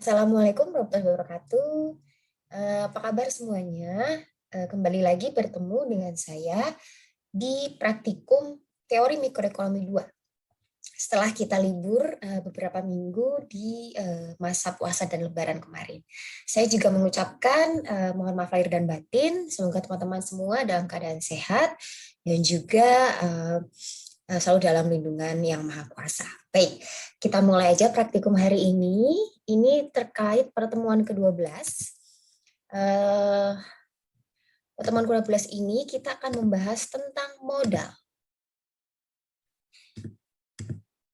Assalamualaikum warahmatullahi wabarakatuh. Apa kabar semuanya? Kembali lagi bertemu dengan saya di praktikum teori mikroekonomi 2. Setelah kita libur beberapa minggu di masa puasa dan lebaran kemarin. Saya juga mengucapkan mohon maaf lahir dan batin, semoga teman-teman semua dalam keadaan sehat dan juga selalu dalam lindungan yang maha kuasa. Baik, kita mulai aja praktikum hari ini. Ini terkait pertemuan ke-12. Pertemuan ke-12 ini kita akan membahas tentang modal.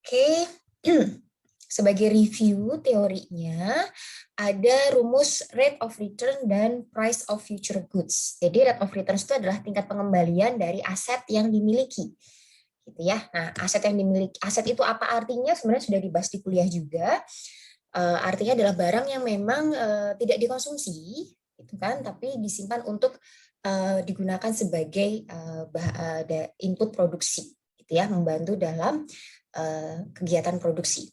Oke, sebagai review teorinya, ada rumus rate of return dan price of future goods. Jadi rate of return itu adalah tingkat pengembalian dari aset yang dimiliki. Gitu ya. Nah, aset yang dimiliki, aset itu apa artinya? Sebenarnya sudah dibahas di kuliah juga. Artinya adalah barang yang memang tidak dikonsumsi, gitu kan, tapi disimpan untuk digunakan sebagai input produksi, gitu ya, membantu dalam kegiatan produksi.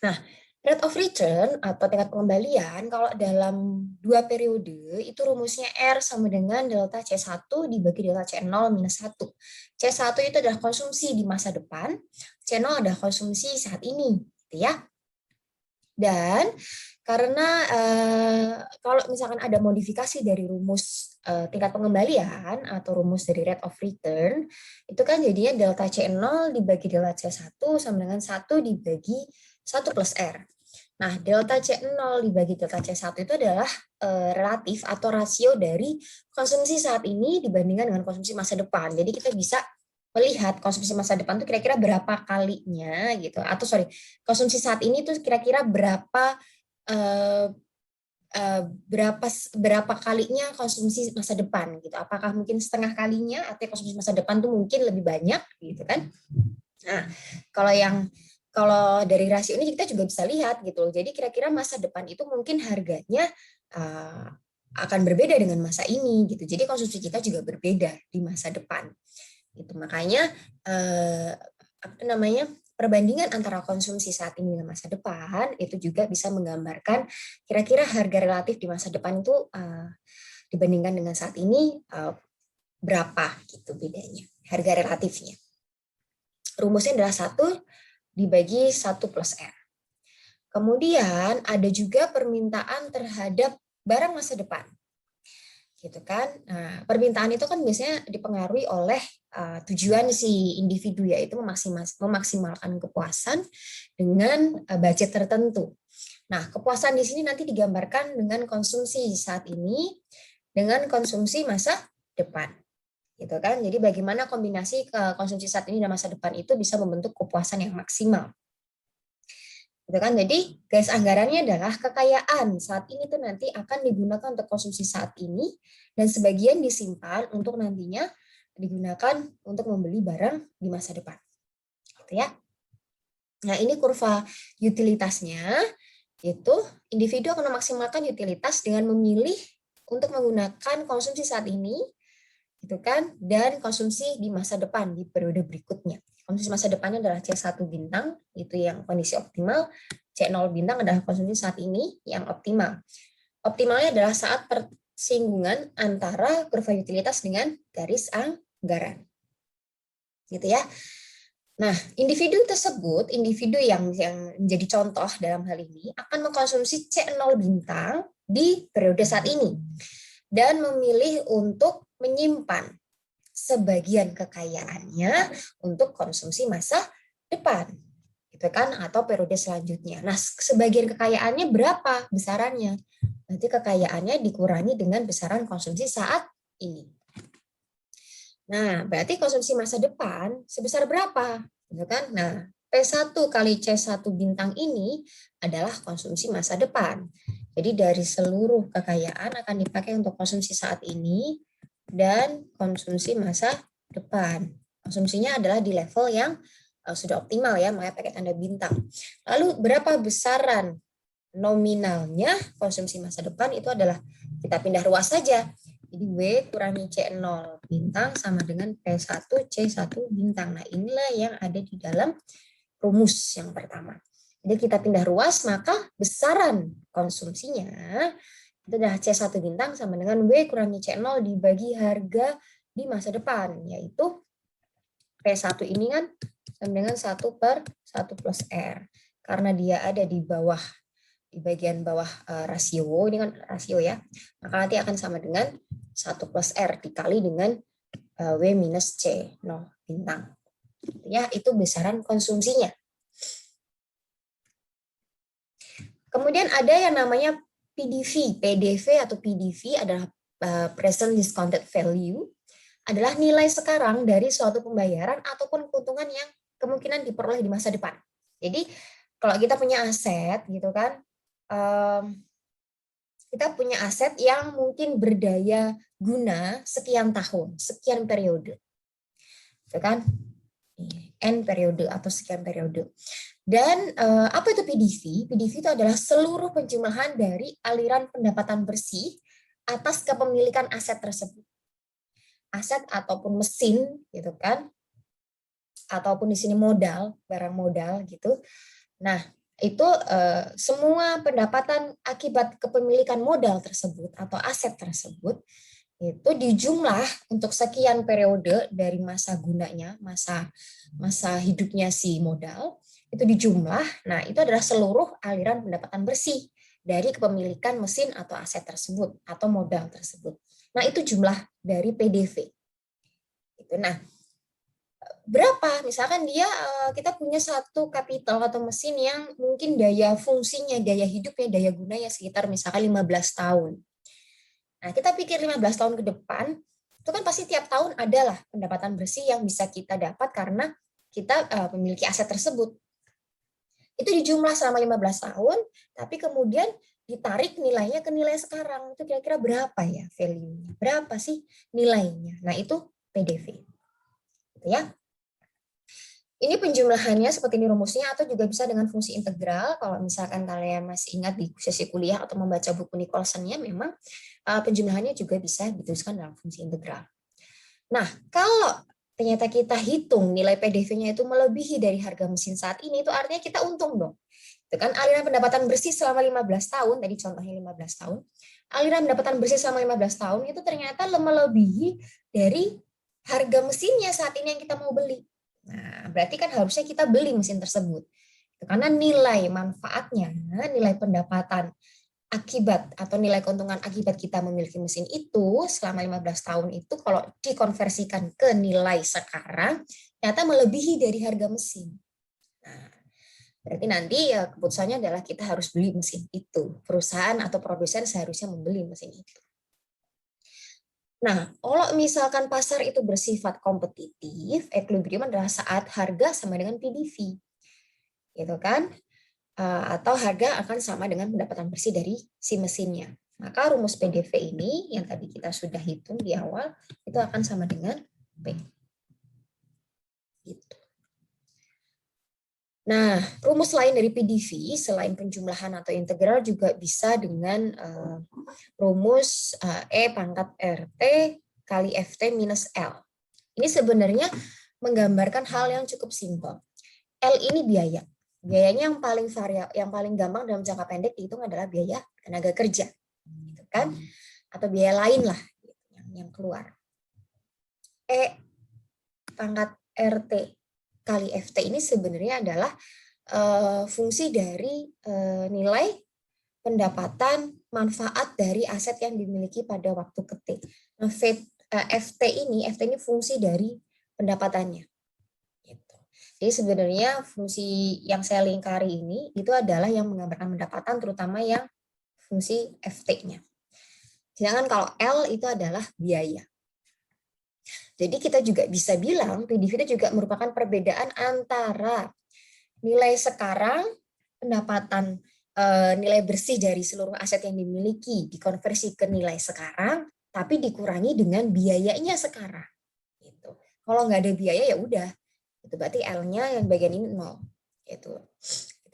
Nah, rate of return atau tingkat pengembalian kalau dalam dua periode itu rumusnya R sama dengan delta C1 dibagi delta C0 minus 1. C1 itu adalah konsumsi di masa depan, C0 adalah konsumsi saat ini, gitu ya. Dan karena kalau misalkan ada modifikasi dari rumus tingkat pengembalian atau rumus dari rate of return, itu kan jadinya delta C0 dibagi delta C1 sama dengan 1 dibagi 1 plus R. Nah, delta C0 dibagi delta C1 itu adalah relatif atau rasio dari konsumsi saat ini dibandingkan dengan konsumsi masa depan. Jadi kita bisa melihat konsumsi masa depan itu kira-kira berapa kalinya gitu, atau konsumsi saat ini tuh kira-kira berapa berapa kalinya konsumsi masa depan gitu. Apakah mungkin setengah kalinya atau konsumsi masa depan tuh mungkin lebih banyak gitu kan. Nah, kalau dari rasio ini kita juga bisa lihat gitu. Jadi kira-kira masa depan itu mungkin harganya akan berbeda dengan masa ini gitu. Jadi konsumsi kita juga berbeda di masa depan. Itu makanya perbandingan antara konsumsi saat ini dengan masa depan itu juga bisa menggambarkan kira-kira harga relatif di masa depan itu dibandingkan dengan saat ini berapa gitu bedanya harga relatifnya. Rumusnya adalah 1 dibagi 1 plus R. Kemudian ada juga permintaan terhadap barang masa depan. Gitu kan. Nah, permintaan itu kan biasanya dipengaruhi oleh tujuan si individu, yaitu memaksimalkan kepuasan dengan budget tertentu. Nah, kepuasan di sini nanti digambarkan dengan konsumsi saat ini dengan konsumsi masa depan. Gitu kan. Jadi bagaimana kombinasi konsumsi saat ini dan masa depan itu bisa membentuk kepuasan yang maksimal. Gitu kan. Jadi garis anggarannya adalah kekayaan saat ini tuh nanti akan digunakan untuk konsumsi saat ini dan sebagian disimpan untuk nantinya digunakan untuk membeli barang di masa depan. Gitu ya. Nah, ini kurva utilitasnya, itu individu akan memaksimalkan utilitas dengan memilih untuk menggunakan konsumsi saat ini, gitu kan, dan konsumsi di masa depan di periode berikutnya. Konsumsi masa depannya adalah C1 bintang, itu yang kondisi optimal. C0 bintang adalah konsumsi saat ini yang optimal. Optimalnya adalah saat persinggungan antara kurva utilitas dengan garis anggaran. Gitu ya. Nah, individu tersebut, individu yang menjadi contoh dalam hal ini akan mengkonsumsi C0 bintang di periode saat ini dan memilih untuk menyimpan sebagian kekayaannya untuk konsumsi masa depan, gitu kan, atau periode selanjutnya. Nah, sebagian kekayaannya berapa besarannya? Nanti kekayaannya dikurangi dengan besaran konsumsi saat ini. Nah, berarti konsumsi masa depan sebesar berapa? Gitu kan? Nah, P1 kali C1 bintang ini adalah konsumsi masa depan. Jadi dari seluruh kekayaan akan dipakai untuk konsumsi saat ini dan konsumsi masa depan. Konsumsinya adalah di level yang sudah optimal ya, makanya pakai tanda bintang. Lalu berapa besaran nominalnya konsumsi masa depan itu adalah kita pindah ruas saja. Jadi W kurangi C0 bintang sama dengan P1 C1 bintang. Nah, inilah yang ada di dalam rumus yang pertama. Jadi kita pindah ruas, maka besaran konsumsinya itu adalah C1 bintang sama dengan W kurangi C0 dibagi harga di masa depan, yaitu P1 ini kan sama dengan 1/1 plus R. Karena dia ada di bawah, di bagian bawah rasio, ini kan rasio ya, maka nanti akan sama dengan 1 plus R dikali dengan W minus C0 bintang. Ya, itu besaran konsumsinya. Kemudian ada yang namanya PDV. PDV atau PDV adalah present discounted value, adalah nilai sekarang dari suatu pembayaran ataupun keuntungan yang kemungkinan diperoleh di masa depan. Jadi kalau kita punya aset gitu kan, kita punya aset yang mungkin berdaya guna sekian tahun, sekian periode, gitu kan? N periode atau sekian periode. Dan apa itu PDV? PDV itu adalah seluruh penjumlahan dari aliran pendapatan bersih atas kepemilikan aset tersebut. Aset ataupun mesin, gitu kan? Ataupun di sini modal, barang modal gitu. Nah, itu semua pendapatan akibat kepemilikan modal tersebut atau aset tersebut itu dijumlah untuk sekian periode dari masa gunanya, masa hidupnya si modal, itu dijumlah. Nah, itu adalah seluruh aliran pendapatan bersih dari kepemilikan mesin atau aset tersebut atau modal tersebut. Nah, itu jumlah dari PDV. Nah, berapa? Misalkan kita punya satu kapital atau mesin yang mungkin daya fungsinya, daya hidupnya, daya gunanya sekitar misalkan 15 tahun. Nah, kita pikir 15 tahun ke depan, itu kan pasti tiap tahun adalah pendapatan bersih yang bisa kita dapat karena kita memiliki aset tersebut. Itu dijumlah selama 15 tahun, tapi kemudian ditarik nilainya ke nilai sekarang. Itu kira-kira berapa ya value-nya? Berapa sih nilainya? Nah, itu PDV. Gitu ya. Ini penjumlahannya seperti ini rumusnya, atau juga bisa dengan fungsi integral. Kalau misalkan kalian masih ingat di sesi kuliah atau membaca buku Nicholson-nya, memang penjumlahannya juga bisa dituliskan dalam fungsi integral. Nah, kalau ternyata kita hitung nilai PDV-nya itu melebihi dari harga mesin saat ini, itu artinya kita untung dong. Itu kan aliran pendapatan bersih selama 15 tahun, tadi contohnya 15 tahun, aliran pendapatan bersih selama 15 tahun itu ternyata melebihi dari harga mesinnya saat ini yang kita mau beli. Nah, berarti kan harusnya kita beli mesin tersebut. Karena nilai manfaatnya, nilai pendapatan akibat atau nilai keuntungan akibat kita memiliki mesin itu selama 15 tahun itu kalau dikonversikan ke nilai sekarang, ternyata melebihi dari harga mesin. Nah, berarti nanti ya keputusannya adalah kita harus beli mesin itu. Perusahaan atau produsen seharusnya membeli mesin itu. Nah, kalau misalkan pasar itu bersifat kompetitif, equilibrium adalah saat harga sama dengan PDV, gitu kan? Atau harga akan sama dengan pendapatan bersih dari si mesinnya. Maka rumus PDV ini yang tadi kita sudah hitung di awal itu akan sama dengan P. Gitu. Nah, rumus lain dari PDV selain penjumlahan atau integral juga bisa dengan rumus E pangkat RT kali FT minus L. Ini sebenarnya menggambarkan hal yang cukup simpel. L ini biaya. Biayanya yang paling gampang dalam jangka pendek dihitung adalah biaya tenaga kerja, gitu kan? Atau biaya lain lah yang keluar. E pangkat RT kali FT ini sebenarnya adalah fungsi dari nilai pendapatan manfaat dari aset yang dimiliki pada waktu ke T. Nah, FT ini fungsi dari pendapatannya. Gitu. Jadi sebenarnya fungsi yang saya lingkari ini itu adalah yang menggambarkan pendapatan, terutama yang fungsi FT-nya. Sedangkan kalau L itu adalah biaya. Jadi kita juga bisa bilang PDV itu juga merupakan perbedaan antara nilai sekarang, pendapatan nilai bersih dari seluruh aset yang dimiliki dikonversi ke nilai sekarang, tapi dikurangi dengan biayanya sekarang. Gitu. Kalau nggak ada biaya ya udah, itu berarti L-nya yang bagian ini 0. Gitu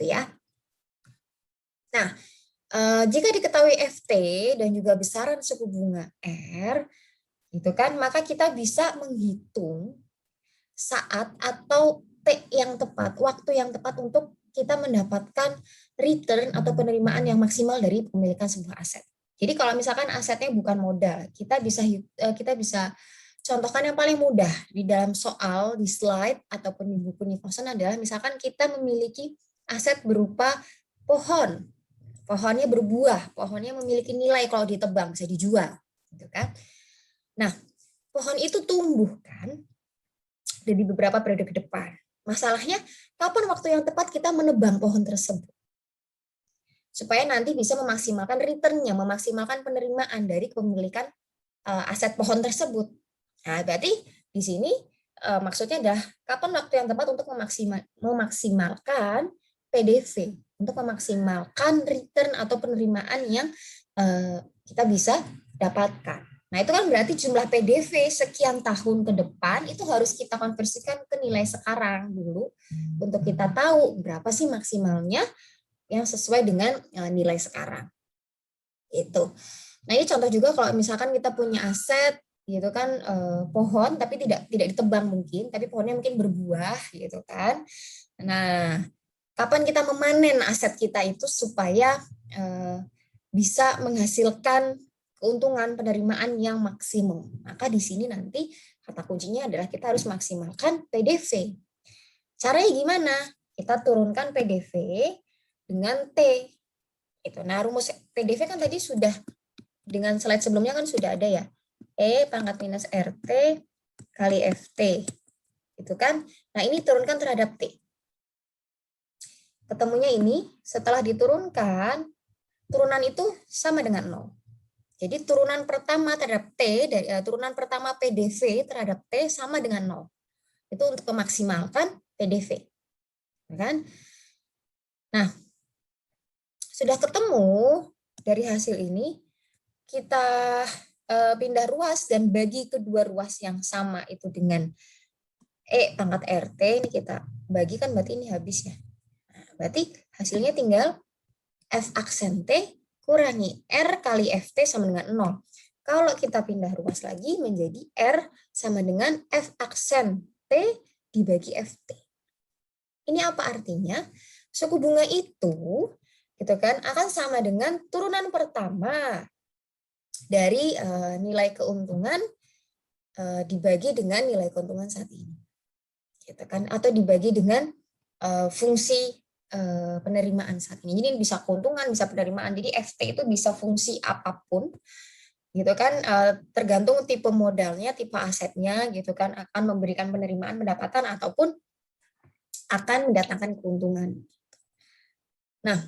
ya. Nah, jika diketahui FT dan juga besaran suku bunga R, itu kan, maka kita bisa menghitung saat atau T yang tepat, waktu yang tepat untuk kita mendapatkan return atau penerimaan yang maksimal dari pemilikan sebuah aset. Jadi kalau misalkan asetnya bukan modal, kita bisa contohkan yang paling mudah di dalam soal, di slide, ataupun di buku Nielsen adalah misalkan kita memiliki aset berupa pohon. Pohonnya berbuah, pohonnya memiliki nilai kalau ditebang, bisa dijual. Gitu kan? Nah, pohon itu tumbuh kan dari beberapa periode ke depan. Masalahnya, kapan waktu yang tepat kita menebang pohon tersebut? Supaya nanti bisa memaksimalkan return-nya, memaksimalkan penerimaan dari kepemilikan aset pohon tersebut. Nah, berarti di sini maksudnya adalah kapan waktu yang tepat untuk memaksimalkan PDV, untuk memaksimalkan return atau penerimaan yang kita bisa dapatkan. Nah, itu kan berarti jumlah PDV sekian tahun ke depan itu harus kita konversikan ke nilai sekarang dulu untuk kita tahu berapa sih maksimalnya yang sesuai dengan nilai sekarang. Itu. Nah, ini contoh juga kalau misalkan kita punya aset gitu kan, pohon tapi tidak ditebang mungkin, tapi pohonnya mungkin berbuah gitu kan. Nah, kapan kita memanen aset kita itu supaya bisa menghasilkan keuntungan penerimaan yang maksimum. Maka di sini nanti kata kuncinya adalah kita harus maksimalkan PDV. Caranya gimana? Kita turunkan PDV dengan T. Itu. Nah, rumus PDV kan tadi sudah dengan slide sebelumnya kan sudah ada ya. E pangkat minus RT kali FT. Itu kan. Nah, ini turunkan terhadap T. Ketemunya ini setelah diturunkan, turunan itu sama dengan 0. Jadi turunan pertama terhadap T, turunan pertama PDV terhadap T sama dengan 0. Itu untuk memaksimalkan PDV. Kan? Nah, sudah ketemu dari hasil ini, kita pindah ruas dan bagi kedua ruas yang sama itu dengan E pangkat RT, ini kita bagi kan berarti ini habis ya. Nah, berarti hasilnya tinggal F aksen T kurangi R kali FT sama dengan 0. Kalau kita pindah ruas lagi menjadi R sama dengan F aksen T dibagi FT. Ini apa artinya? Suku bunga itu gitu kan akan sama dengan turunan pertama dari nilai keuntungan dibagi dengan nilai keuntungan saat ini. Gitu kan, atau dibagi dengan fungsi penerimaan saat ini. Jadi bisa keuntungan, bisa penerimaan. Jadi FT itu bisa fungsi apapun, gitu kan, tergantung tipe modalnya, tipe asetnya, gitu kan, akan memberikan penerimaan pendapatan ataupun akan mendatangkan keuntungan. Nah,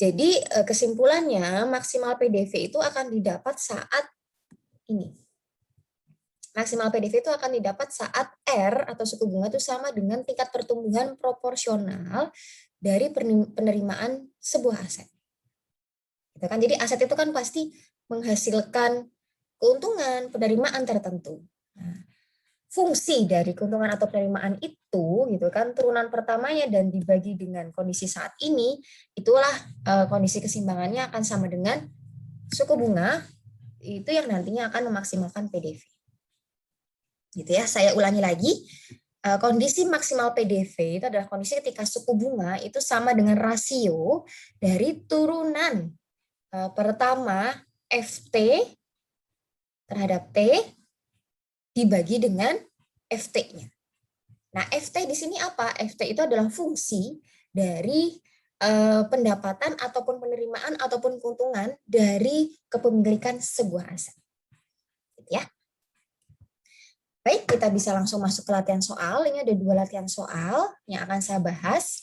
jadi kesimpulannya maksimal PDV itu akan didapat saat ini. Maksimal PDV itu akan didapat saat R atau suku bunga itu sama dengan tingkat pertumbuhan proporsional dari penerimaan sebuah aset. Gitu kan? Jadi aset itu kan pasti menghasilkan keuntungan, penerimaan tertentu. Nah, fungsi dari keuntungan atau penerimaan itu, gitu kan, turunan pertamanya dan dibagi dengan kondisi saat ini, itulah kondisi keseimbangannya akan sama dengan suku bunga, itu yang nantinya akan memaksimalkan PDV. Gitu ya, saya ulangi lagi, kondisi maksimal PDV itu adalah kondisi ketika suku bunga itu sama dengan rasio dari turunan pertama FT terhadap T dibagi dengan FT-nya. Nah, FT di sini apa? FT itu adalah fungsi dari pendapatan ataupun penerimaan ataupun keuntungan dari kepemilikan sebuah aset. Gitu ya. Baik, kita bisa langsung masuk ke latihan soal. Ini ada 2 latihan soal yang akan saya bahas.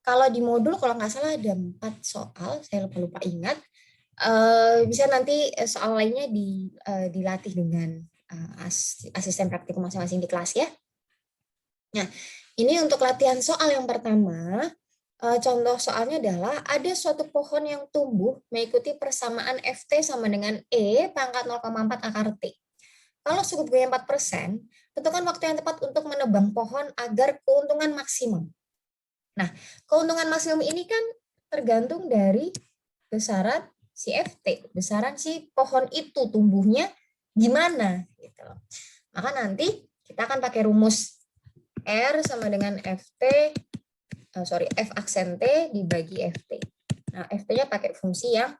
Kalau di modul, kalau nggak salah ada 4 soal, saya lupa ingat. Bisa nanti soal lainnya dilatih dengan asisten praktikum masing-masing di kelas ya. Nah, ini untuk latihan soal yang pertama, contoh soalnya adalah ada suatu pohon yang tumbuh mengikuti persamaan FT sama dengan E pangkat 0,4 akar T. Kalau suku bunganya 4%, tentukan waktu yang tepat untuk menebang pohon agar keuntungan maksimum. Nah, keuntungan maksimum ini kan tergantung dari besaran si FT, besaran si pohon itu tumbuhnya gimana gitu. Maka nanti kita akan pakai rumus R sama dengan FT F aksen T dibagi FT. Nah, FT-nya pakai fungsi yang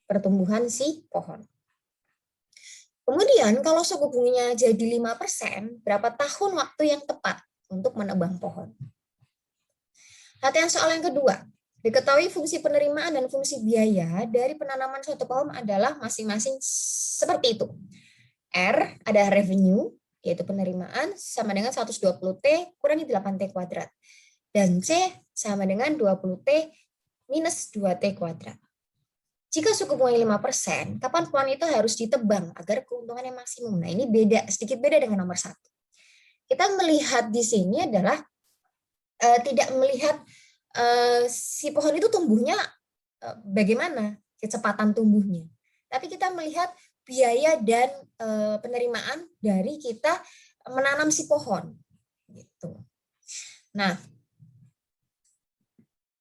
pertumbuhan si pohon. Kemudian kalau suku bunganya jadi 5%, berapa tahun waktu yang tepat untuk menebang pohon? Latihan soal yang kedua. Diketahui fungsi penerimaan dan fungsi biaya dari penanaman suatu pohon adalah masing-masing seperti itu. R ada revenue, yaitu penerimaan, sama dengan 120T kurangi 8T kuadrat. Dan C sama dengan 20T minus 2T kuadrat. Jika suku bunga 5%, kapan pohon itu harus ditebang agar keuntungannya maksimum? Nah, ini sedikit beda dengan nomor 1. Kita melihat di sini adalah tidak melihat si pohon itu tumbuhnya bagaimana, kecepatan tumbuhnya. Tapi kita melihat biaya dan penerimaan dari kita menanam si pohon. Gitu. Nah,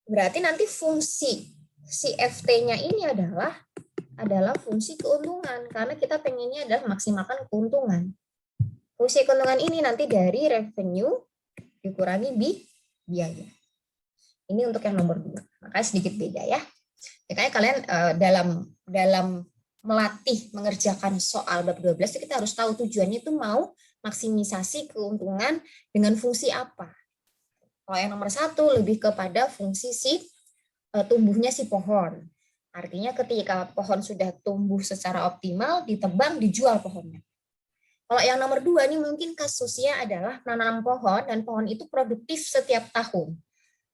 berarti nanti fungsi si FT-nya ini adalah fungsi keuntungan, karena kita pengennya adalah maksimalkan keuntungan. Fungsi keuntungan ini nanti dari revenue dikurangi biaya. Ini untuk yang nomor 2. Makanya sedikit beda ya. Makanya kalian dalam melatih mengerjakan soal bab 12 itu kita harus tahu tujuannya itu mau maksimisasi keuntungan dengan fungsi apa. Kalau yang nomor 1 lebih kepada fungsi tumbuhnya si pohon. Artinya ketika pohon sudah tumbuh secara optimal, ditebang, dijual pohonnya. Kalau yang nomor 2 ini mungkin kasusnya adalah menanam pohon dan pohon itu produktif setiap tahun.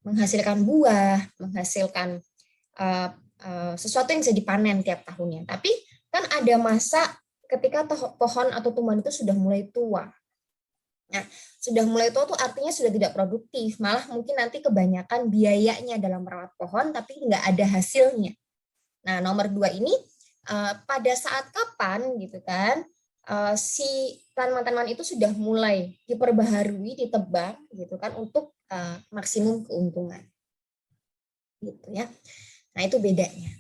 Menghasilkan buah, menghasilkan sesuatu yang bisa dipanen tiap tahunnya. Tapi kan ada masa ketika pohon atau tumbuhan itu sudah mulai tua. Nah, sudah mulai tua tuh artinya sudah tidak produktif, malah mungkin nanti kebanyakan biayanya dalam merawat pohon tapi nggak ada hasilnya. Nah, nomor 2 ini pada saat kapan gitu kan si tanaman-tanaman itu sudah mulai diperbaharui, ditebang gitu kan untuk maksimum keuntungan. Gitu ya. Nah, itu bedanya.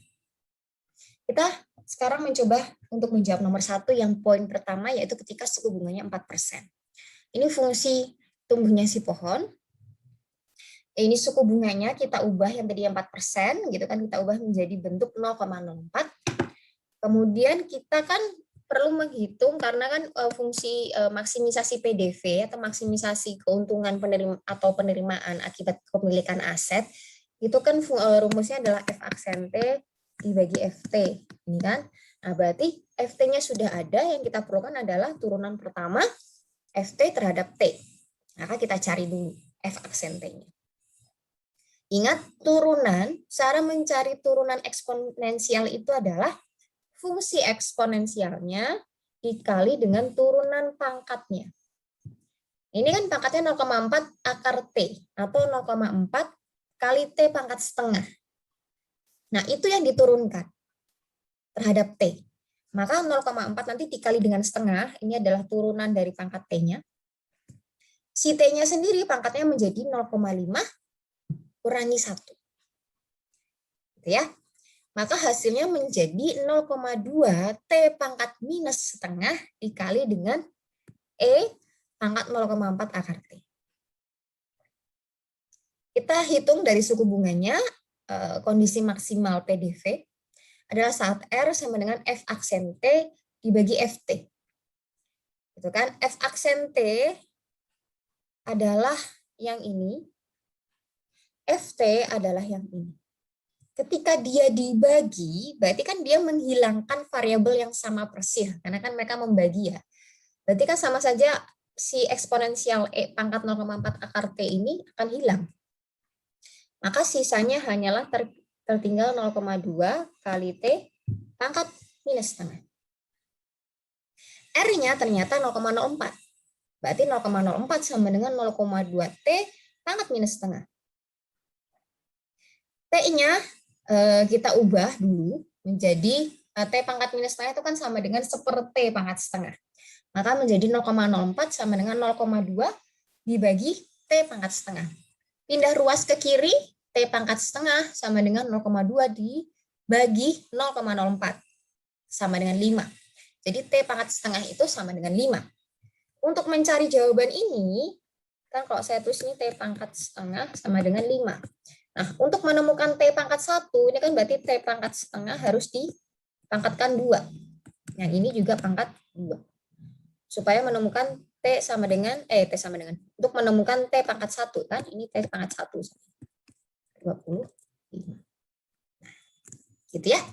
Kita sekarang mencoba untuk menjawab nomor 1 yang poin pertama, yaitu ketika suku bunganya 4%. Ini fungsi tumbuhnya si pohon. Ini suku bunganya kita ubah yang tadi 4%, gitu kan, kita ubah menjadi bentuk 0,04. Kemudian kita kan perlu menghitung karena kan fungsi maksimisasi PDV atau maksimisasi keuntungan penerimaan akibat kepemilikan aset itu kan rumusnya adalah F aksen T dibagi FT, ini kan. Nah, berarti FT-nya sudah ada, yang kita perlukan adalah turunan pertama FT terhadap T. Maka kita cari dulu F aksen T-nya. Ingat turunan, cara mencari turunan eksponensial itu adalah fungsi eksponensialnya dikali dengan turunan pangkatnya. Ini kan pangkatnya 0,4 akar T atau 0,4 kali T pangkat setengah. Nah, itu yang diturunkan terhadap T. Maka 0,4 nanti dikali dengan setengah, ini adalah turunan dari pangkat T-nya. Si T-nya sendiri pangkatnya menjadi 0,5 kurangi 1. Gitu ya. Maka hasilnya menjadi 0,2 T pangkat minus setengah dikali dengan E pangkat 0,4 akar T. Kita hitung dari suku bunganya, kondisi maksimal PDV adalah saat R sama dengan F aksen T dibagi FT. Gitu kan? F aksen T adalah yang ini, FT adalah yang ini. Ketika dia dibagi, berarti kan dia menghilangkan variabel yang sama persis, karena kan mereka membagi ya. Berarti kan sama saja si eksponensial E pangkat 0,4 akar T ini akan hilang. Maka sisanya hanyalah tertinggal 0,2 kali T pangkat minus setengah. R-nya ternyata 0,04. Berarti 0,04 sama dengan 0,2 T pangkat minus setengah. T-nya kita ubah dulu menjadi T pangkat minus setengah itu kan sama dengan 1/T pangkat setengah. Maka menjadi 0,04 sama dengan 0,2 dibagi T pangkat setengah. Pindah ruas ke kiri, T pangkat setengah sama dengan 0,2 dibagi 0,04 sama dengan 5. Jadi T pangkat setengah itu sama dengan 5. Untuk mencari jawaban ini, Kan kalau saya tulis ini T pangkat setengah sama dengan 5. Nah, untuk menemukan T pangkat 1, ini kan berarti T pangkat setengah harus dipangkatkan 2. Yang ini juga pangkat 2. Supaya menemukan T sama dengan, untuk menemukan T pangkat 1, kan ini T pangkat 1. 25. Gitu ya.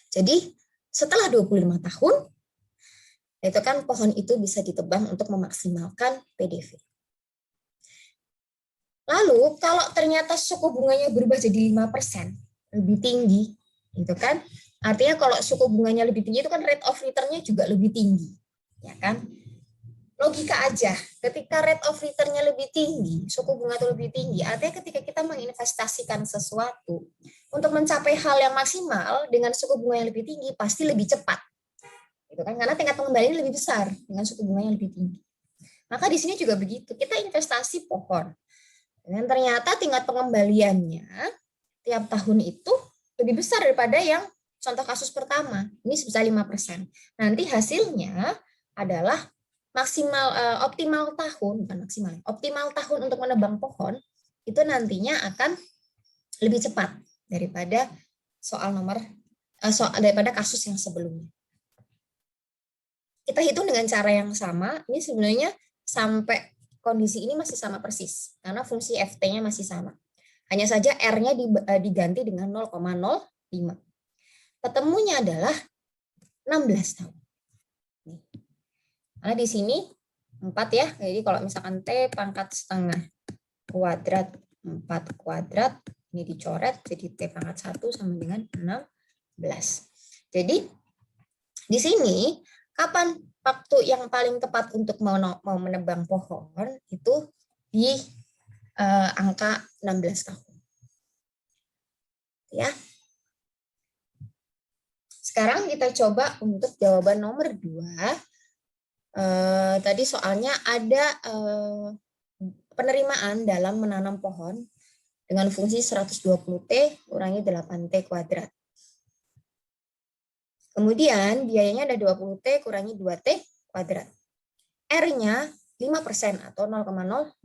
Jadi, setelah 25 tahun, itu kan pohon itu bisa ditebang untuk memaksimalkan PDV. Lalu kalau ternyata suku bunganya berubah jadi 5%, lebih tinggi, itu kan artinya kalau suku bunganya lebih tinggi itu kan rate of return-nya juga lebih tinggi, ya kan? Logika aja, ketika rate of return-nya lebih tinggi, suku bunga itu lebih tinggi, artinya ketika kita menginvestasikan sesuatu untuk mencapai hal yang maksimal dengan suku bunga yang lebih tinggi pasti lebih cepat. Itu kan karena tingkat pengembalian lebih besar dengan suku bunga yang lebih tinggi. Maka di sini juga begitu, kita investasi pohon. Dan ternyata tingkat pengembaliannya tiap tahun itu lebih besar daripada yang contoh kasus pertama. Ini sebesar 5%. Nanti hasilnya adalah optimal tahun, bukan maksimal, optimal tahun untuk menebang pohon itu nantinya akan lebih cepat daripada daripada kasus yang sebelumnya. Kita hitung dengan cara yang sama, ini sebenarnya sampai kondisi ini masih sama persis, karena fungsi FT-nya masih sama. Hanya saja R-nya diganti dengan 0,05. Ketemunya adalah 16 tahun. Karena di sini 4 ya, jadi kalau misalkan T pangkat setengah kuadrat 4 kuadrat, ini dicoret, jadi T pangkat 1 sama dengan 16. Jadi di sini kapan waktu yang paling tepat untuk mau menebang pohon itu di angka 16 tahun. Ya. Sekarang kita coba untuk jawaban nomor 2. Tadi soalnya ada penerimaan dalam menanam pohon dengan fungsi 120T kurangi 8T kuadrat. Kemudian biayanya ada 20T kurangi 2T kuadrat. R-nya 5% atau 0,05.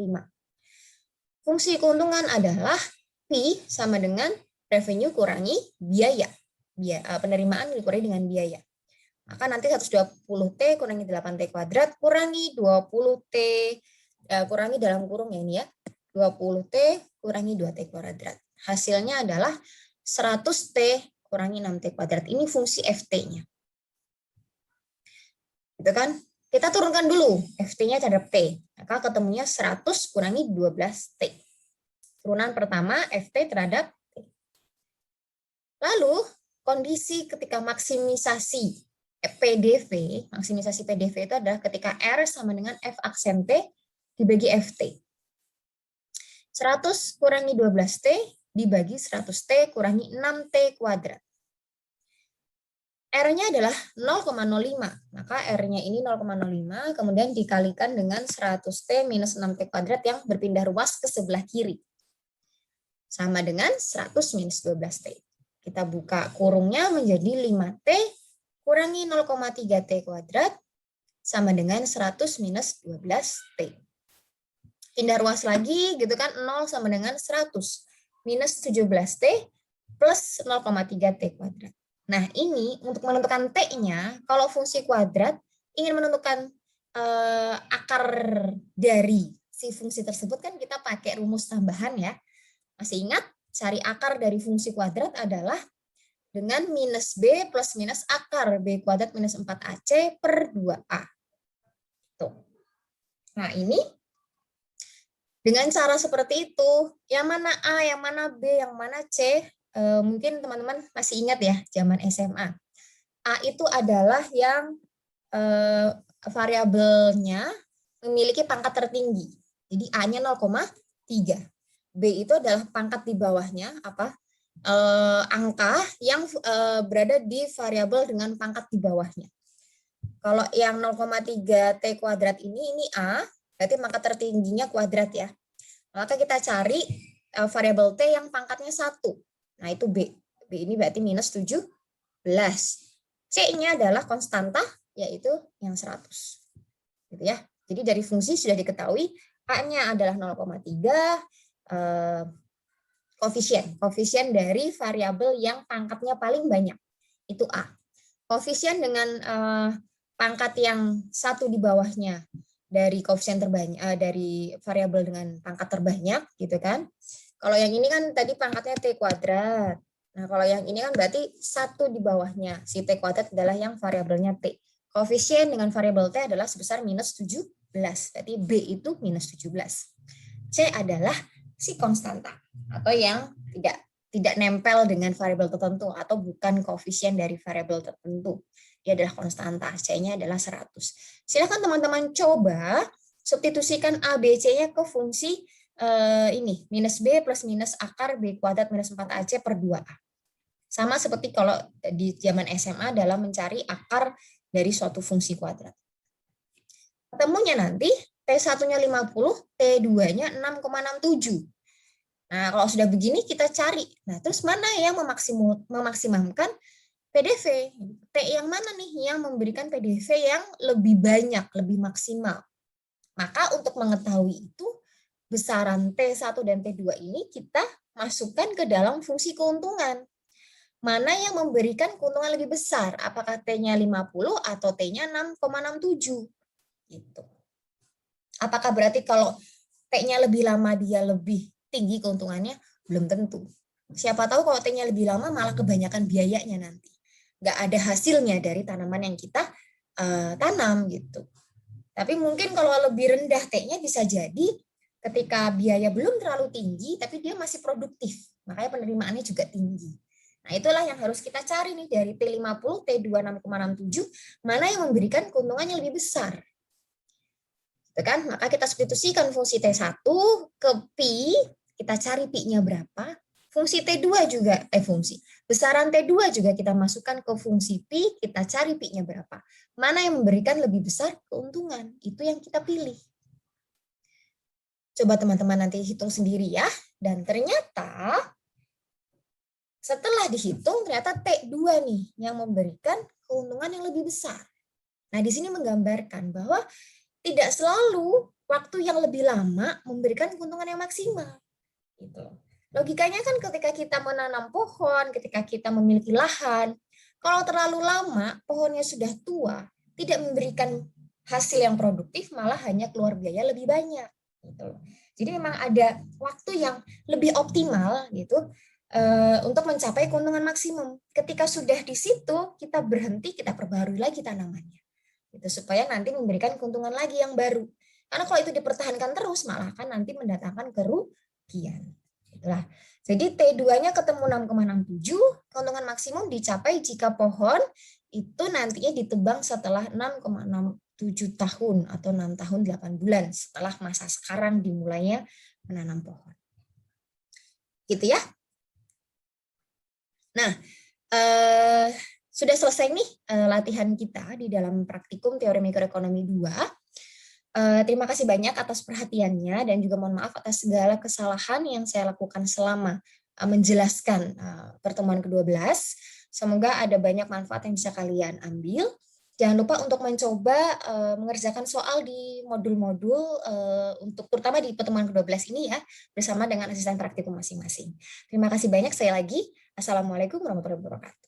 Fungsi keuntungan adalah P sama dengan revenue kurangi biaya. Penerimaan dikurangi dengan biaya. Maka nanti 120T kurangi 8T kuadrat kurangi 20T kurangi dalam kurung ya ini ya. 20T kurangi 2T kuadrat. Hasilnya adalah 100T kurangi 6T kuadrat. Ini fungsi FT-nya. Gitu kan? Kita turunkan dulu FT-nya terhadap T. Maka ketemunya 100 kurangi 12T. Turunan pertama FT terhadap T. Lalu kondisi ketika maksimisasi maksimisasi PDV itu adalah ketika R sama dengan F aksen T dibagi FT. 100 kurangi 12T dibagi 100T kurangi 6T kuadrat. R-nya adalah 0,05. Maka R-nya ini 0,05, kemudian dikalikan dengan 100T minus 6T kuadrat yang berpindah ruas ke sebelah kiri. Sama dengan 100 minus 12T. Kita buka kurungnya menjadi 5T kurangi 0,3T kuadrat sama dengan 100 minus 12T. Pindah ruas lagi, gitu kan, 0 sama dengan 100 minus 17T plus 0,3T kuadrat. Nah, ini untuk menentukan T-nya, kalau fungsi kuadrat ingin menentukan akar dari si fungsi tersebut kan kita pakai rumus tambahan ya. Masih ingat, cari akar dari fungsi kuadrat adalah dengan minus B plus minus akar B kuadrat minus 4AC per 2A. Tuh. Nah, ini dengan cara seperti itu, yang mana A, yang mana B, yang mana C, mungkin teman-teman masih ingat ya, zaman SMA. A itu adalah yang variabelnya memiliki pangkat tertinggi. Jadi A-nya 0,3. B itu adalah pangkat di bawahnya, angka yang berada di variabel dengan pangkat di bawahnya. Kalau yang 0,3 T kuadrat ini A, berarti pangkat tertingginya kuadrat ya. Maka kita cari variabel T yang pangkatnya 1. Nah, itu B. B ini berarti minus 17. C-nya adalah konstanta, yaitu yang 100. Gitu ya. Jadi dari fungsi sudah diketahui A-nya adalah 0,3, koefisien dari variabel yang pangkatnya paling banyak, itu A. Koefisien dengan pangkat yang satu di bawahnya dari koefisien terbanyak, dari variabel dengan pangkat terbanyak, gitu kan. Kalau yang ini kan tadi pangkatnya T kuadrat. Nah, kalau yang ini kan berarti satu di bawahnya. Si T kuadrat adalah yang variabelnya T. Koefisien dengan variabel T adalah sebesar minus 17. Berarti B itu minus 17. C adalah si konstanta atau yang tidak nempel dengan variabel tertentu atau bukan koefisien dari variabel tertentu. Dia adalah konstanta. C-nya adalah 100. Silakan teman-teman coba substitusikan A, B, C-nya ke fungsi ini, minus B plus minus akar B kuadrat minus 4AC per 2A. Sama seperti kalau di zaman SMA dalam mencari akar dari suatu fungsi kuadrat. Ketemunya nanti, T1-nya 50, T2-nya 6,67. Nah, kalau sudah begini kita cari. Nah, terus mana yang memaksimumkan PDV? T yang mana nih yang memberikan PDV yang lebih banyak, lebih maksimal? Maka untuk mengetahui itu, besaran T1 dan T2 ini kita masukkan ke dalam fungsi keuntungan. Mana yang memberikan keuntungan lebih besar? Apakah T-nya 50 atau T-nya 6,67? Gitu. Apakah berarti kalau T-nya lebih lama dia lebih tinggi keuntungannya? Belum tentu. Siapa tahu kalau T-nya lebih lama malah kebanyakan biayanya nanti. Nggak ada hasilnya dari tanaman yang kita tanam gitu. Tapi mungkin kalau lebih rendah T-nya bisa jadi ketika biaya belum terlalu tinggi, tapi dia masih produktif. Makanya penerimaannya juga tinggi. Nah, itulah yang harus kita cari nih dari T50, T2 6,67, mana yang memberikan keuntungan yang lebih besar. Gitu kan? Maka kita substitusikan fungsi T1 ke pi, kita cari pi-nya berapa. Fungsi T2 juga, besaran T2 juga kita masukkan ke fungsi pi, kita cari pi-nya berapa. Mana yang memberikan lebih besar keuntungan, itu yang kita pilih. Coba teman-teman nanti hitung sendiri ya. Dan ternyata setelah dihitung, ternyata T2 nih yang memberikan keuntungan yang lebih besar. Nah, di sini menggambarkan bahwa tidak selalu waktu yang lebih lama memberikan keuntungan yang maksimal. Gitu. Logikanya kan ketika kita menanam pohon, ketika kita memiliki lahan, kalau terlalu lama pohonnya sudah tua, tidak memberikan hasil yang produktif, malah hanya keluar biaya lebih banyak. Gitu. Jadi memang ada waktu yang lebih optimal gitu untuk mencapai keuntungan maksimum. Ketika sudah di situ, kita berhenti, kita perbaharui lagi tanamannya. Gitu, supaya nanti memberikan keuntungan lagi yang baru. Karena kalau itu dipertahankan terus, malah kan nanti mendatangkan kerugian. Itulah. Jadi T2-nya ketemu 6,67, keuntungan maksimum dicapai jika pohon itu nantinya ditebang setelah 6,67 tahun atau 6 tahun 8 bulan setelah masa sekarang dimulainya menanam pohon. Gitu ya. Nah, sudah selesai nih latihan kita di dalam praktikum teori mikroekonomi 2. Terima kasih banyak atas perhatiannya dan juga mohon maaf atas segala kesalahan yang saya lakukan selama menjelaskan pertemuan ke-12. Semoga ada banyak manfaat yang bisa kalian ambil. Jangan lupa untuk mencoba mengerjakan soal di modul-modul untuk terutama di pertemuan ke-12 ini ya, bersama dengan asisten praktikum masing-masing. Terima kasih banyak sekali lagi. Assalamualaikum warahmatullahi wabarakatuh.